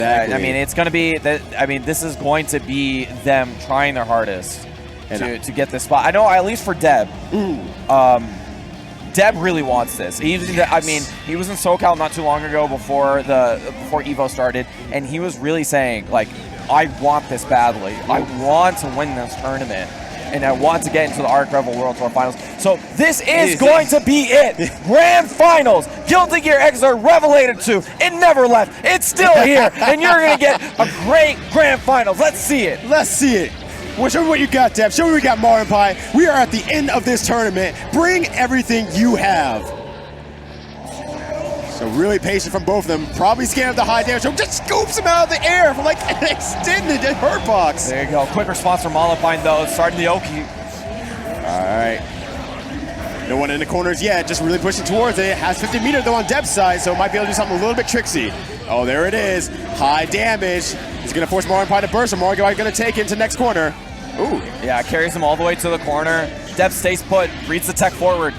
I mean, it's going to be that. I mean, this is going to be them trying their hardest to get this spot. I know, at least for Deb. Deb really wants this. I mean, he was in SoCal not too long ago before EVO started, and he was really saying, like, I want this badly. I want to win this tournament, and I want to get into the REV World Tour Finals. So this is going to be it. Grand Finals. Guilty Gear Xrd Revelated 2. It never left. It's still here, and you're going to get a great Grand Finals. Let's see it. Let's see it. Well, show me what you got, Deb. Show me what we got, MarlinPie. We are at the end of this tournament. Bring everything you have. So really patient from both of them. Probably scared of the high damage. Just scoops him out of the air from like an extended hurt box. There you go. Quick response from MarlinPie, though. Starting the Oki. All right. No one in the corners yet. Just really pushing towards it. Has 50 meters though on Deb's side, so might be able to do something a little bit tricksy. Oh, there it is. High damage. He's going to force MarlinPie to burst, and MarlinPie going to take it into next corner. Ooh. Yeah, carries him all the way to the corner. Deb stays put, reads the tech forward.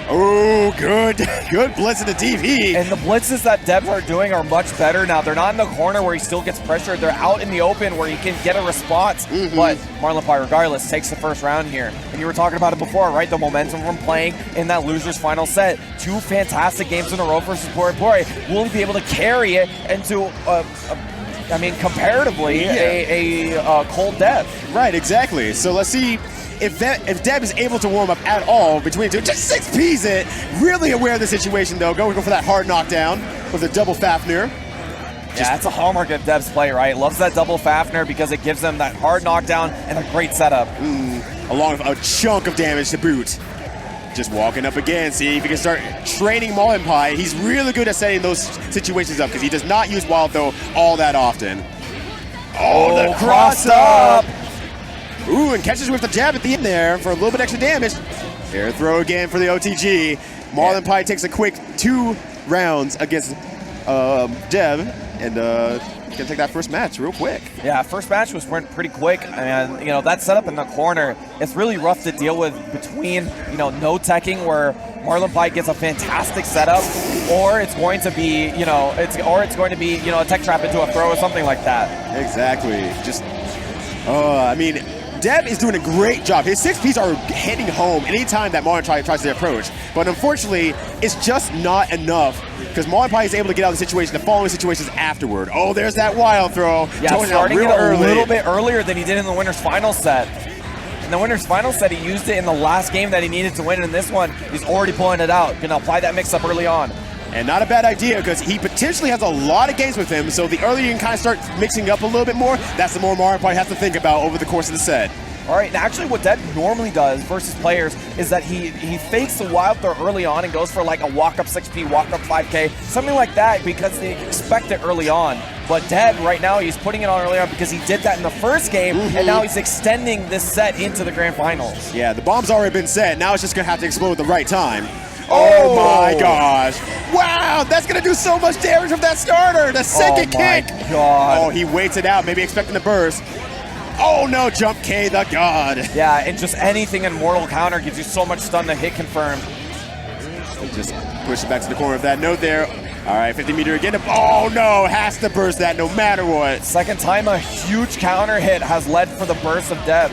Oh, good. Good blitz in the DP. And the blitzes that Debs are doing are much better now. They're not in the corner where he still gets pressured. They're out in the open where he can get a response. But MarlinPie, regardless, takes the first round here. And you were talking about it before, right? The momentum from playing in that loser's final set. 2 fantastic games in a row versus Pori. Will he be able to carry it into I mean, comparatively, a cold Deb? Right, exactly. So let's see if Deb is able to warm up at all between two. Just 6Ps it. Really aware of the situation, though. Go for that hard knockdown with a double Fafnir. Yeah, that's a hallmark of Deb's play, right? Loves that double Fafnir because it gives him that hard knockdown and a great setup. Along with a chunk of damage to boot. Just walking up again, see if he can start training MarlinPie. He's really good at setting those situations up because he does not use Wild Throw all that often. Oh, the cross up! Ooh, and catches with the jab at the end there for a little bit extra damage. Air throw again for the OTG. MarlinPie takes a quick 2 rounds against Deb, and gonna take that first match real quick. Yeah, first match was pretty quick, and you know that setup in the corner, it's really rough to deal with between no teching where MarlinPie gets a fantastic setup, or it's going to be a tech trap into a throw or something like that. Exactly. Just I mean, Deb is doing a great job. His 6Ps are hitting home anytime that MarlinPie tries to approach, but unfortunately, it's just not enough because MarlinPie is able to get out of the situation, the following situations afterward. Oh, there's that wild throw. Yeah, starting it a little bit earlier than he did in the winner's final set. In the winner's final set, he used it in the last game that he needed to win. In this one, he's already pulling it out. Gonna apply that mix-up early on. And not a bad idea because he potentially has a lot of games with him, so the earlier you can kind of start mixing up a little bit more, that's the more MarlinPie has to think about over the course of the set. All right, and actually what Deb normally does versus players is that he fakes the wild throw early on and goes for like a walk-up 6P, walk-up 5K, something like that because they expect it early on. But Deb, right now, he's putting it on early on because he did that in the first game, and now he's extending this set into the Grand Finals. Yeah, the bomb's already been set. Now it's just going to have to explode at the right time. Oh my gosh. Wow, that's going to do so much damage from that starter. The second kick. Oh my god. Oh, he waits it out, maybe expecting the burst. Oh no, jump K the god. Yeah, and just anything in Mortal Counter gives you so much stun to hit confirmed. Just push it back to the corner of that note there. All right, 50 meter again. Oh no, has to burst that no matter what. Second time a huge counter hit has led for the burst of Deb.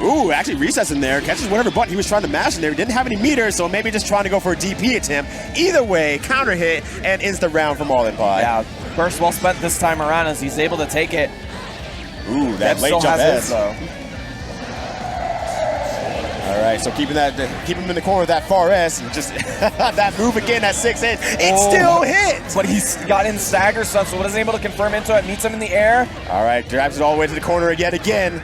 Ooh, actually resets in there. Catches whatever button he was trying to mash in there. He didn't have any meters, so maybe just trying to go for a DP attempt. Either way, counter hit and ends the round for MarlinPie. Yeah, burst well spent this time around as he's able to take it. Ooh, that Deb late still jump has S. his, though. All right, so keep him in the corner of that far S, and just that move again, that 6-hit, it still hits! But he's got in stagger stun, so wasn't able to confirm into it, meets him in the air. All right, drives it all the way to the corner again.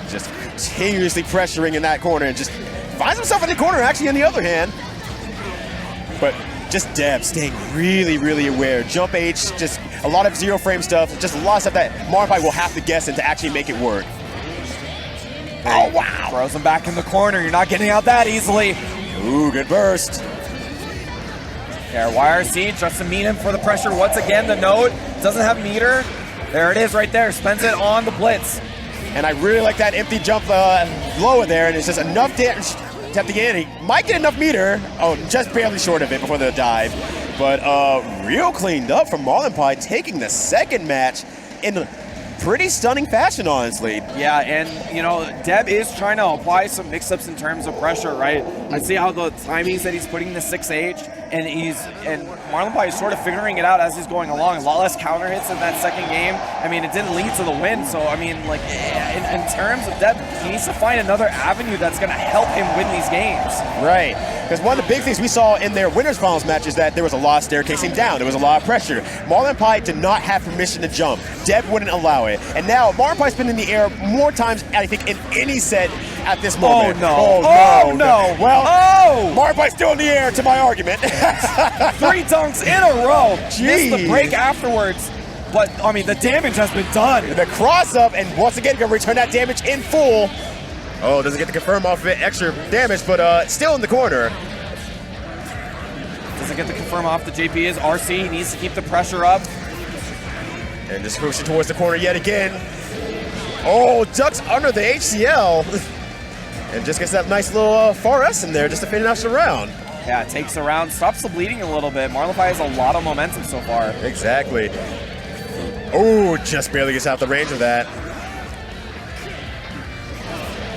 Just continuously pressuring in that corner, and just finds himself in the corner, actually, on the other hand. But just Deb staying really, really aware. Jump H, just a lot of zero frame stuff, just a lot of stuff that MarlinPie will have to guess in to actually make it work. Oh, wow! Throws him back in the corner. You're not getting out that easily. Ooh, good burst. There, YRC tries to meet him for the pressure once again. The note doesn't have meter. There it is right there. Spends it on the blitz. And I really like that empty jump lower there, and it's just enough damage to have to get in. He might get enough meter. Oh, just barely short of it before the dive. but real cleaned up from MarlinPie, taking the second match in pretty stunning fashion, honestly. Yeah, and, you know, Deb is trying to apply some mix-ups in terms of pressure, right? I see how the timings that he's putting the 6H, and MarlinPie is sort of figuring it out as he's going along. A lot less counter hits in that second game. I mean, it didn't lead to the win, so, I mean, like, in terms of Deb, he needs to find another avenue that's going to help him win these games. Right, because one of the big things we saw in their winners finals match is that there was a lot of staircasing down. There was a lot of pressure. MarlinPie did not have permission to jump. Deb wouldn't allow it. And now MarlinPie's been in the air more times, I think, in any set at this moment. Oh, no. Well, MarlinPie's still in the air, to my argument. 3 dunks in a row. Jeez. Missed the break afterwards. But, I mean, the damage has been done. The cross-up, and once again, going to return that damage in full. Oh, doesn't get to confirm off of it, extra damage, but still in the corner. Doesn't get to confirm off the JP is RC. He needs to keep the pressure up. And just pushing towards the corner yet again. Oh, ducks under the HCL. And just gets that nice little far S in there just to finish the round. Yeah, takes the round, stops the bleeding a little bit. MarlinPie has a lot of momentum so far. Exactly. Oh, just barely gets out the range of that.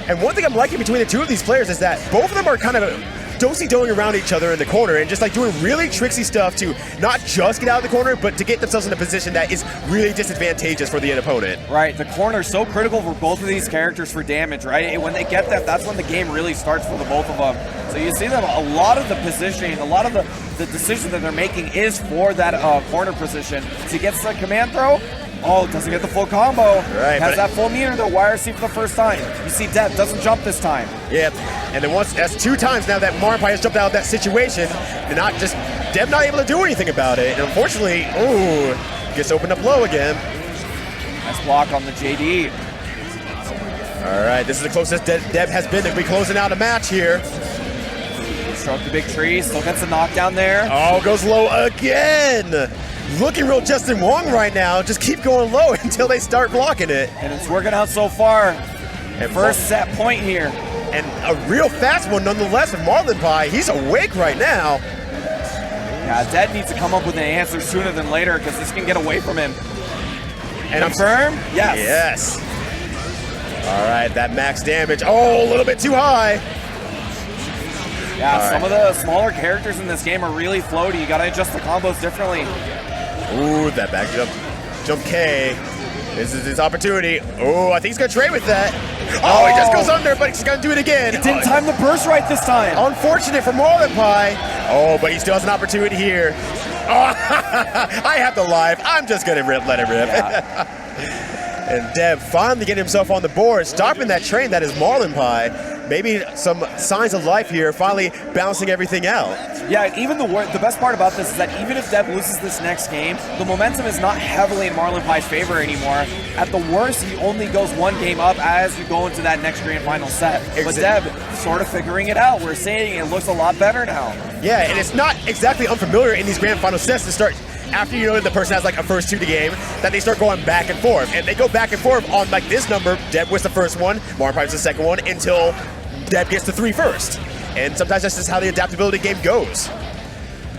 And one thing I'm liking between the two of these players is that both of them are kind of do-si-doing around each other in the corner and just like doing really tricksy stuff to not just get out of the corner, but to get themselves in a position that is really disadvantageous for the opponent. Right, the corner is so critical for both of these characters for damage, right? And when they get that, that's when the game really starts for the both of them. So you see that a lot of the positioning, a lot of the decision that they're making is for that corner position. So he gets the command throw. Oh, doesn't get the full combo. Right, has that full meter, the YRC for the first time. You see Deb doesn't jump this time. Yep, and then that's 2 times now that MarlinPie has jumped out of that situation, and Deb not able to do anything about it. And unfortunately, ooh, gets opened up low again. Nice block on the JD. All right, this is the closest Deb has been to be closing out a match here. Stroke the big tree, still gets a knockdown there. Oh, goes low again. Looking real Justin Wong right now. Just keep going low until they start blocking it. And it's working out so far. And first set point here. And a real fast one nonetheless with MarlinPie. He's awake right now. Yeah, Deb needs to come up with an answer sooner than later because this can get away from him. And confirm? Yes. Yes. All right, that max damage. Oh, a little bit too high. Yeah, some of the smaller characters in this game are really floaty. You gotta adjust the combos differently. Ooh, that back jump. Jump K. This is his opportunity. Oh, I think he's gonna trade with that. Oh, he just goes under, but he's gonna do it again. He didn't time the burst right this time. Unfortunate for MarlinPie. Oh, but he still has an opportunity here. Oh, I have the live. I'm just gonna let it rip. Yeah. And Deb finally getting himself on the board, stopping that train that is MarlinPie. Maybe some signs of life here, finally balancing everything out. Yeah, even the best part about this is that even if Deb loses this next game, the momentum is not heavily in MarlinPie's favor anymore. At the worst, he only goes 1 game up as you go into that next grand final set. But Deb sort of figuring it out. We're saying it looks a lot better now. Yeah, and it's not exactly unfamiliar in these grand final sets to start after you know the person has like a first 2 to game, that they start going back and forth. And they go back and forth on like this number. Deb was the first one, MarlinPie was the second one, until Deb gets to 3 first. And sometimes that's just how the adaptability game goes.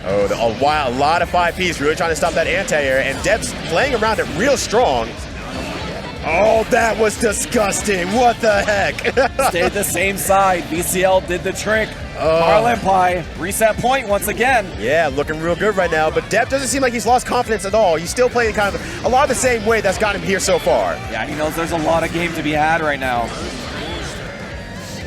Oh, a lot of 5Ps really trying to stop that anti-air, and Deb's playing around it real strong. Oh, that was disgusting. What the heck? Stayed the same side. BCL did the trick. MarlinPie, reset point once again. Yeah, looking real good right now, but Deb doesn't seem like he's lost confidence at all. He's still playing kind of a lot of the same way that's got him here so far. Yeah, he knows there's a lot of game to be had right now.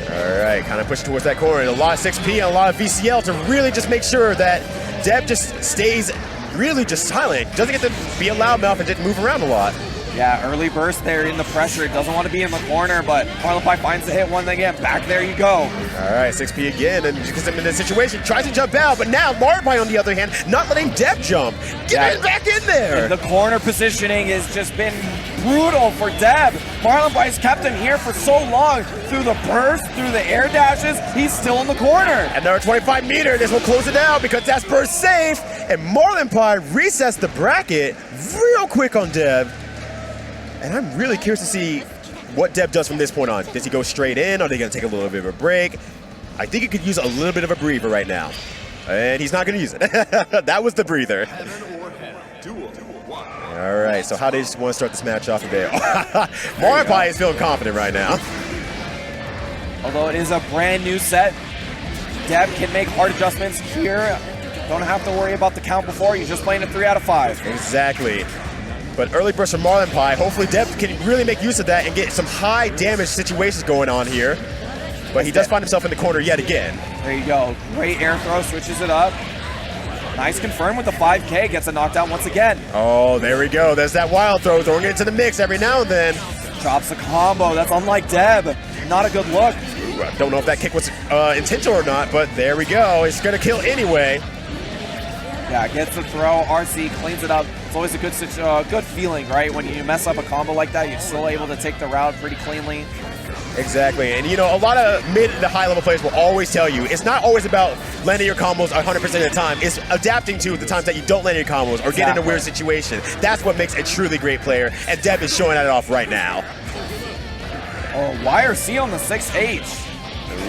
All right, kind of pushing towards that corner. A lot of 6P and a lot of VCL to really just make sure that Deb just stays really just silent. Doesn't get to be a loudmouth and didn't move around a lot. Yeah, early burst there in the pressure. Doesn't want to be in the corner, but MarlinPie finds the hit one again. Back there you go. All right, 6P again, and gets him in this situation. Tries to jump out, but now MarlinPie, on the other hand, not letting Deb jump. Get him back in there. And the corner positioning has just been brutal for Deb. MarlinPie's kept him here for so long. Through the burst, through the air dashes, he's still in the corner. Another 25 meter. This will close it out because that's burst safe. And MarlinPie resets the bracket real quick on Deb. And I'm really curious to see what Deb does from this point on. Does he go straight in? Are they going to take a little bit of a break? I think he could use a little bit of a breather right now. And he's not going to use it. That was the breather. All right, so how do you just want to start this match off today? MarlinPie is feeling confident right now. Although it is a brand new set, Deb can make hard adjustments here. Don't have to worry about the count before. You're just playing a 3 out of 5. Exactly. But early burst from MarlinPie. Hopefully Deb can really make use of that and get some high damage situations going on here. But he does find himself in the corner yet again. There you go. Great air throw, switches it up. Nice confirm with the 5K, gets a knockdown once again. Oh, there we go. There's that wild throw, throwing it into the mix every now and then. Drops a combo. That's unlike Deb. Not a good look. Ooh, I don't know if that kick was intentional or not, but there we go. It's going to kill anyway. Yeah, gets the throw. RC cleans it up. It's always a good feeling, right? When you mess up a combo like that, you're still able to take the round pretty cleanly. Exactly, and you know, a lot of mid to high level players will always tell you it's not always about landing your combos 100% of the time. It's adapting to the times that you don't land your combos or get in a weird situation. That's what makes a truly great player, and Deb is showing that off right now. Oh, YRC on the 6H.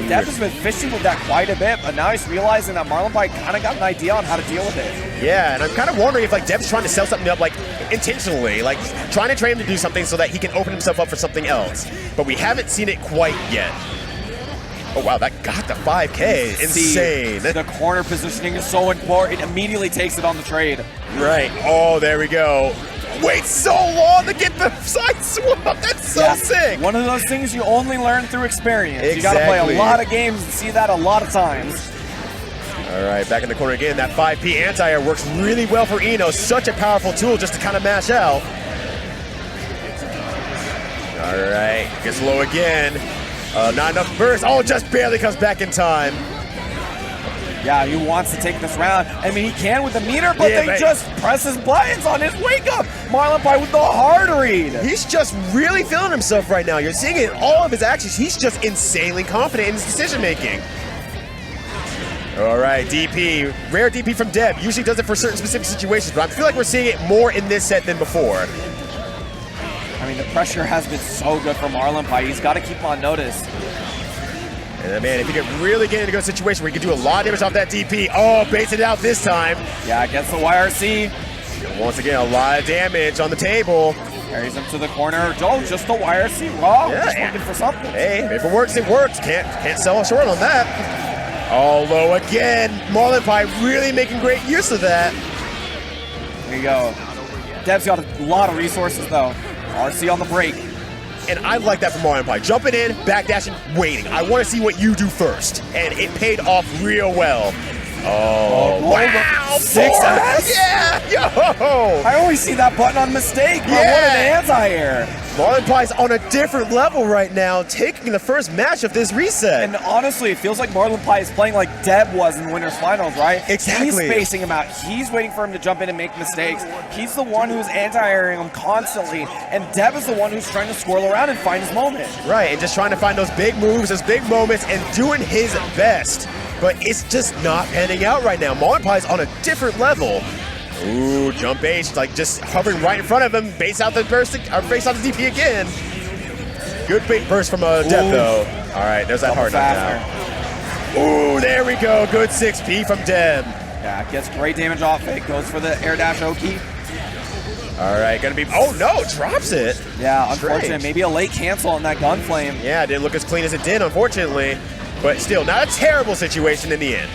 Deb has been fishing with that quite a bit, but now he's realizing that MarlinPie kind of got an idea on how to deal with it. Yeah, and I'm kind of wondering if like Deb's trying to sell something up like intentionally, like trying to train him to do something so that he can open himself up for something else. But we haven't seen it quite yet. Oh wow, that got the 5K. Insane. The corner positioning is so important. It immediately takes it on the trade. Right. Oh, there we go. Wait so long to get the side swap. That's so sick. One of those things you only learn through experience. Exactly. You got to play a lot of games and see that a lot of times. All right, back in the corner again. That 5P anti-air works really well for Eno. Such a powerful tool just to kind of mash out. All right, gets low again. Not enough burst. Oh, just barely comes back in time. Yeah, he wants to take this round. I mean, he can with the meter, but they just press his buttons on his wake-up. MarlinPie with the hard read. He's just really feeling himself right now. You're seeing it in all of his actions. He's just insanely confident in his decision-making. All right, DP. Rare DP from Deb. Usually does it for certain specific situations, but I feel like we're seeing it more in this set than before. I mean, the pressure has been so good for MarlinPie. He's got to keep him on notice. And man, if you could really get into a good situation where you can do a lot of damage off that DP. Oh, baits it out this time. Yeah, gets the YRC. And once again, a lot of damage on the table. Carries him to the corner. Oh, just the YRC raw. Yeah, just looking for something. Hey, if it works, it works. Can't sell short on that. Oh, low again. MarlinPie really making great use of that. There you go. Deb's got a lot of resources, though. RC on the break. And I like that from MarlinPie. Jumping in, backdashing, waiting. I want to see what you do first. And it paid off real well. Oh, wow. 6S? Yeah, yo. I always see that button on mistake, but what an anti-air. MarlinPie's on a different level right now, taking the first match of this reset. And honestly, it feels like MarlinPie is playing like Deb was in Winners Finals, right? Exactly. He's spacing him out. He's waiting for him to jump in and make mistakes. He's the one who's anti-airing him constantly, and Deb is the one who's trying to swirl around and find his moment. Right, and just trying to find those big moves, those big moments, and doing his best. But it's just not panning out right now. MarlinPie's on a different level. Ooh, jump H, like just hovering right in front of him. Base out the burst, or base out the DP again. Good bait burst from Deb though. All right, there's that hard knockdown. Ooh, there we go. Good 6P from Deb. Yeah, gets great damage off it. Goes for the air dash Oki. All right, gonna be, oh no, drops it. Yeah, unfortunate. Maybe a late cancel on that gunflame. Yeah, it didn't look as clean as it did, unfortunately. But still, not a terrible situation in the end.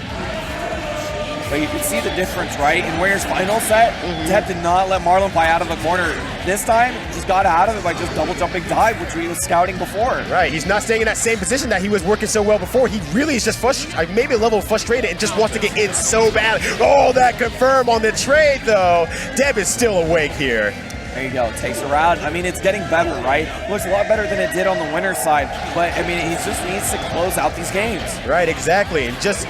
But you can see the difference, right? In Winners Final set, Deb did not let MarlinPie out of the corner. This time, just got out of it by just double jumping dive, which he was scouting before. Right, he's not staying in that same position that he was working so well before. He really is just maybe a level frustrated and just wants to get in so bad. Oh, that confirm on the trade though. Deb is still awake here. There you go, takes a round. I mean, it's getting better, right? Looks a lot better than it did on the winner's side. But, I mean, he just needs to close out these games. Right, exactly. And just,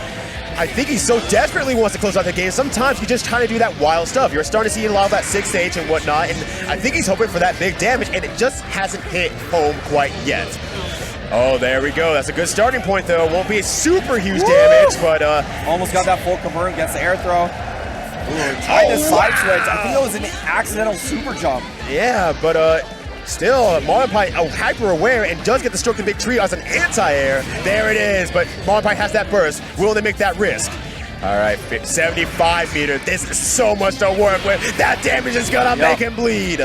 I think he so desperately wants to close out the game. Sometimes you just trying to do that wild stuff. You're starting to see a lot of that 6H and whatnot. And I think he's hoping for that big damage, and it just hasn't hit home quite yet. Oh, there we go. That's a good starting point, though. Won't be a super huge damage, but... almost got that full convert, gets the air throw. Ooh, tried to side switch. I think it was an accidental super jump. Yeah, but still, MarlinPie hyper aware and does get the stroke the big tree as an anti-air. There it is, but MarlinPie has that burst. Will they make that risk? All right, 75 meter. This is so much to work with. That damage is gonna make him bleed.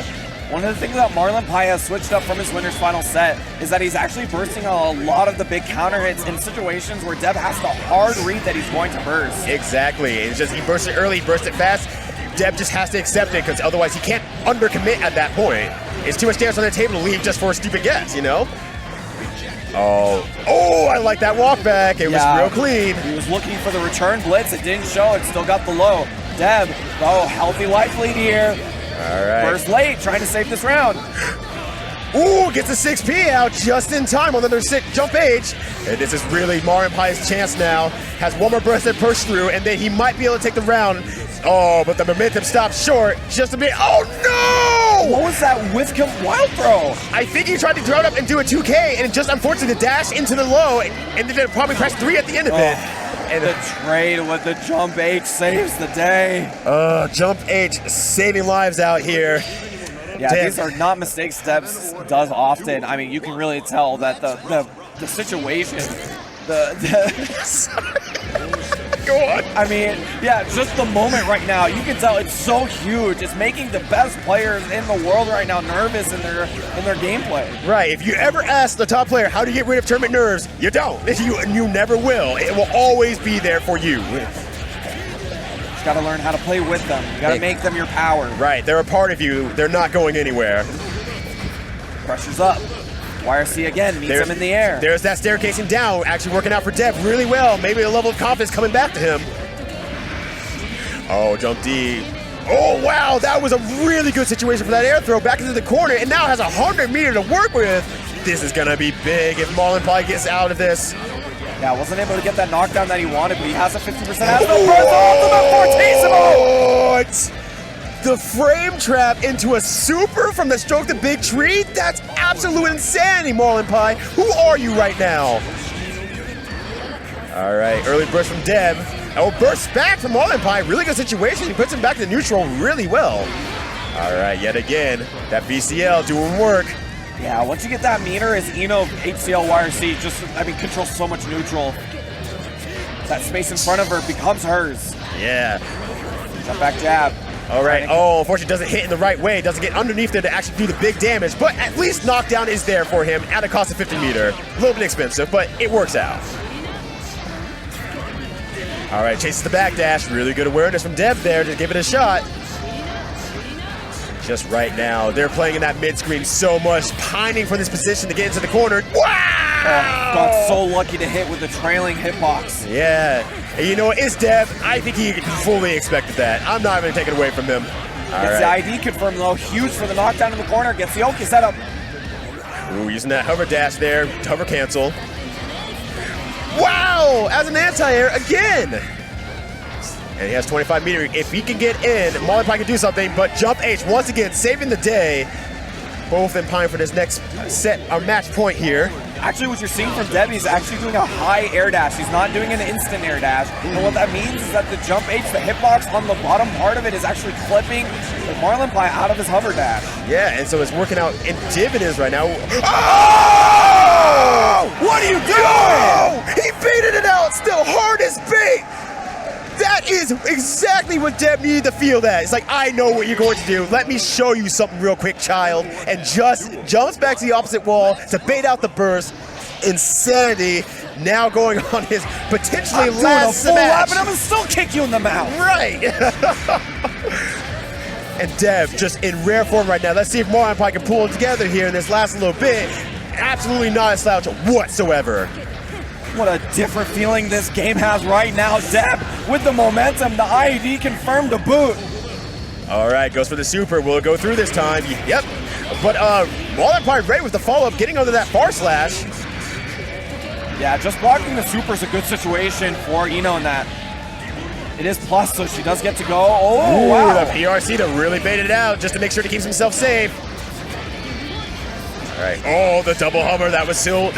One of the things that MarlinPie has switched up from his winner's final set is that he's actually bursting a lot of the big counter hits in situations where Deb has to hard read that he's going to burst. Exactly. It's just he burst it early, he burst it fast. Deb just has to accept it because otherwise he can't undercommit at that point. It's too much damage on the table to leave just for a stupid guess, you know? Oh, I like that walk back. It was real clean. He was looking for the return blitz. It didn't show. It still got the low. Deb, healthy life lead here. All right. Burst late, trying to save this round. Ooh, gets a 6P out just in time on the other jump H. And this is really MarlinPie's chance now. Has one more burst that push through, and then he might be able to take the round. Oh, but the momentum stops short just a bit. Oh, no! What was that whiff wild throw? I think he tried to throw it up and do a 2K, and just unfortunately the dash into the low, and then probably press 3 at the end of it. And the trade with the jump H saves the day. Jump H saving lives out here. Yeah, these are not mistakes Deb does often. I mean, you can really tell that the situation, Go on. I mean, yeah, just the moment right now, you can tell it's so huge. It's making the best players in the world right now nervous in their gameplay. Right. If you ever ask the top player how to get rid of tournament nerves, you don't. You never will. It will always be there for you. Just got to learn how to play with them. You got to make them your power. Right. They're a part of you. They're not going anywhere. Pressure's up. YRC again meets him in the air. There's that staircasing down, actually working out for Deb really well. Maybe a level of confidence coming back to him. Oh, jump D. Oh, wow, that was a really good situation for that air throw back into the corner, and now has 100 meter to work with. This is gonna be big if MarlinPie gets out of this. Yeah, wasn't able to get that knockdown that he wanted, but he has a 50% as the first ultimate Fortissimo! The frame trap into a super from the stroke the big tree? That's absolute insanity, MarlinPie. Who are you right now? All right, early burst from Deb. Oh, burst back from MarlinPie. Really good situation. He puts him back to neutral really well. All right, yet again, that VCL doing work. Yeah, once you get that meter, as Eno HCL YRC controls so much neutral. That space in front of her becomes hers. Yeah. Jump back jab. All right. Oh, unfortunately, doesn't hit in the right way. Doesn't get underneath there to actually do the big damage. But at least knockdown is there for him at a cost of 50 meter. A little bit expensive, but it works out. All right, chases the backdash. Really good awareness from Deb there to give it a shot. Just right now, they're playing in that mid screen so much, pining for this position to get into the corner. Wow! Got so lucky to hit with the trailing hitbox. Yeah. And you know what? It's Deb. I think he fully expected that. I'm not going to take it away from him. Gets the ID confirmed, though. Huge for the knockdown in the corner. Gets the Oki setup. Ooh, using that hover dash there. Hover cancel. Wow! As an anti-air again. And he has 25 meter. If he can get in, MarlinPie can do something, but jump H once again saving the day. Both in pine for this next set, our match point here. Actually, what you're seeing from Deb, he's actually doing a high air dash. He's not doing an instant air dash. And what that means is that the jump H, the hitbox on the bottom part of it, is actually clipping MarlinPie out of his hover dash. Yeah, and so it's working out in dividends right now. Oh! What are you doing? Oh! He baited it out, still hard as bait. That is exactly what Deb needed to feel that. It's like, I know what you're going to do. Let me show you something real quick, child. And just jumps back to the opposite wall to bait out the burst. Insanity now going on his potentially last match. But I'm going to still kick you in the mouth. Right. And Deb just in rare form right now. Let's see if MarlinPie can pull it together here in this last little bit. Absolutely not a slouch whatsoever. What a different feeling this game has right now. Deb with the momentum, the IED confirmed to boot. All right, goes for the super. Will it go through this time? Yep. But MarlinPie ready with the follow-up, getting under that far slash. Yeah, just blocking the super is a good situation for Eno in that. It is plus, so she does get to go. Oh, wow. The PRC to really bait it out just to make sure to keep himself safe. All right. Oh, the double hover. That was so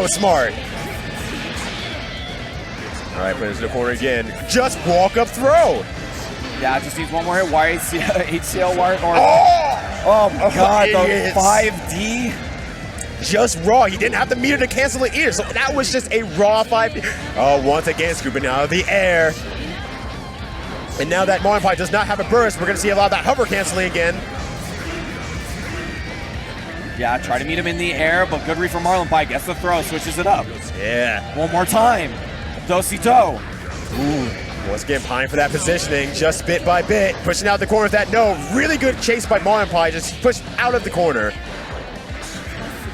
smart. All right, put it into the corner again. Just walk up throw. Yeah, just needs one more hit. HCL wire. Oh my God, the 5D. Just raw. He didn't have the meter to cancel it either, so that was just a raw 5D. Oh, once again, scooping out of the air. And now that MarlinPie does not have a burst, we're going to see a lot of that hover canceling again. Yeah, try to meet him in the air, but good read from MarlinPie. Gets the throw, switches it up. Yeah. One more time. Do-si-do. Ooh. Once again, Pine for that positioning, just bit by bit. Pushing out the corner with that no. Really good chase by MarlinPie, just pushed out of the corner.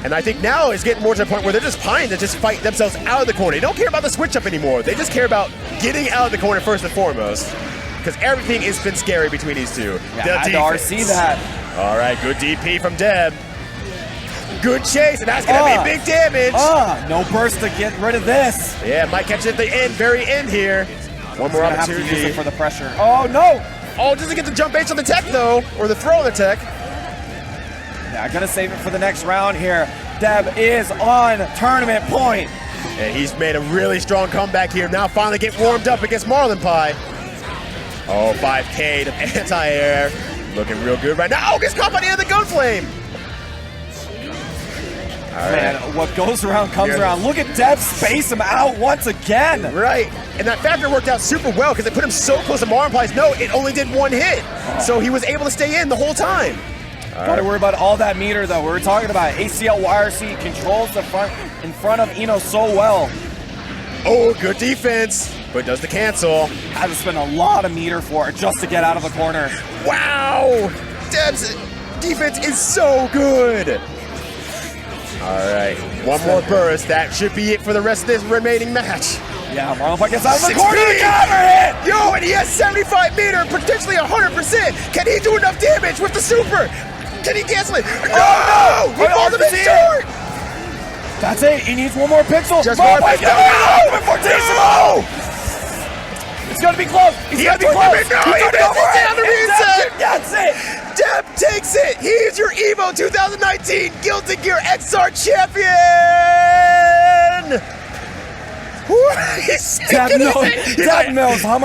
And I think now it's getting more to the point where they're just Pine to just fight themselves out of the corner. They don't care about the switch up anymore. They just care about getting out of the corner first and foremost. Because everything has been scary between these two. Yeah, I RC that. All right, good DP from Deb. Good chase, and that's gonna be big damage. No burst to get rid of this. Yeah, might catch it at the end, very end here. One more opportunity. Have to use it for the pressure. Oh no! Oh, doesn't get the jump H on the tech though, or the throw on the tech. Yeah, gonna save it for the next round here. Deb is on tournament point. And he's made a really strong comeback here. Now finally get warmed up against MarlinPie. Oh, 5K to anti-air. Looking real good right now. Oh, gets caught by the end of the gun flame. All right. Man, what goes around comes around. Look at Deb space him out once again. Right. And that factor worked out super well because they put him so close to MarlinPie's note, it only did one hit. So he was able to stay in the whole time. Gotta worry about all that meter though. We were talking about ACL YRC controls the front in front of Eno so well. Oh, good defense, but does the cancel. Had to spend a lot of meter for it just to get out of the corner. Wow! Deb's defense is so good. All right, one more burst. That should be it for the rest of this remaining match. Yeah, MarlinPie gets out of the corner. The counter hit! Yo, and he has 75 meter, potentially 100%. Can he do enough damage with the super? Can he cancel it? No! He falls a bit short! That's it. He needs one more pixel. Just more pixel. No! It's gonna be close. He's gonna be close. No, he misses it on the reset. That's it. Deb takes it. He's your EVO 2019 Guilty Gear XR champion. Deb knows how much